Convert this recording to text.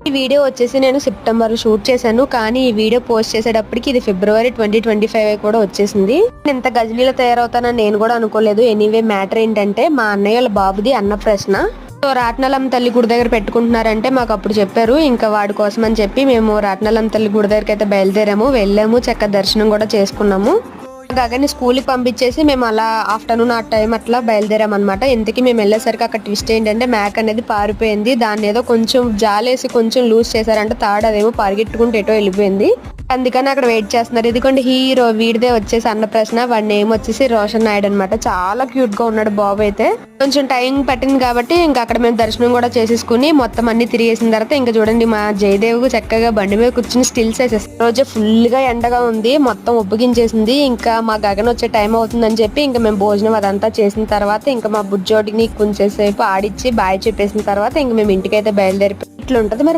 ఈ వీడియో వచ్చేసి నేను సెప్టెంబర్ లో షూట్ చేశాను, కానీ ఈ వీడియో పోస్ట్ చేసేటప్పటికి ఇది ఫిబ్రవరి 2025 కూడా వచ్చేసింది. ఇంత గజనీలో తయారవుతానని నేను కూడా అనుకోలేదు. ఎనీవే మ్యాటర్ ఏంటంటే మా అన్నయ్య వాళ్ళ బాబుది అన్నప్రశ్న. సో రాట్నలమ్మ తల్లి గుడి దగ్గర పెట్టుకుంటున్నారంటే మాకు అప్పుడు చెప్పారు. ఇంకా వాడి కోసం అని చెప్పి మేము రాట్నలమ్మ తల్లి గుడి దగ్గరికి అయితే బయలుదేరాము. వెళ్ళాము, చక్కగా దర్శనం కూడా చేసుకున్నాము. గగని స్కూల్కి పంపించేసి మేము అలా ఆఫ్టర్నూన్ ఆ టైం అట్లా బయలుదేరాం అనమాట. ఇంతకీ మేము వెళ్ళేసరికి అక్కడ ట్విస్ట్ ఏంటంటే మ్యాక్ అనేది పారిపోయింది. దాన్ని ఏదో కొంచెం జాలేసి కొంచెం లూజ్ చేశారంటే తాడు అదేమో పరిగెట్టుకుంటూ ఎటో వెళ్ళిపోయింది. అందుకని అక్కడ వెయిట్ చేస్తున్నారు. ఇదిగోండి హీరో, వీడిదే వచ్చేసి అన్నప్రశ్న. వాడి నేమ్ వచ్చేసి రోషన్ నాయుడు అనమాట. చాలా క్యూట్ గా ఉన్నాడు బాబు అయితే. కొంచెం టైం పట్టింది కాబట్టి ఇంకా అక్కడ మేము దర్శనం కూడా చేసేసుకుని మొత్తం అన్ని తిరిగేసిన తర్వాత ఇంకా చూడండి మా జయదేవ్ చక్కగా బండి మీద కూర్చుని స్టిల్స్ వేసేస్తారు. రోజు ఫుల్ గా ఎండగా ఉంది, మొత్తం ఉబ్బగించేసింది. ఇంకా మా గగన్ వచ్చే టైం అవుతుందని చెప్పి ఇంకా మేము భోజనం అదంతా చేసిన తర్వాత ఇంకా మా బుజ్జోడిని కొంచెంసేపు ఆడిచ్చి బాయ్ చెప్పేసిన తర్వాత ఇంకా మేము ఇంటికైతే బయలుదేరిపోయి ఇట్లా ఉంటది మరి.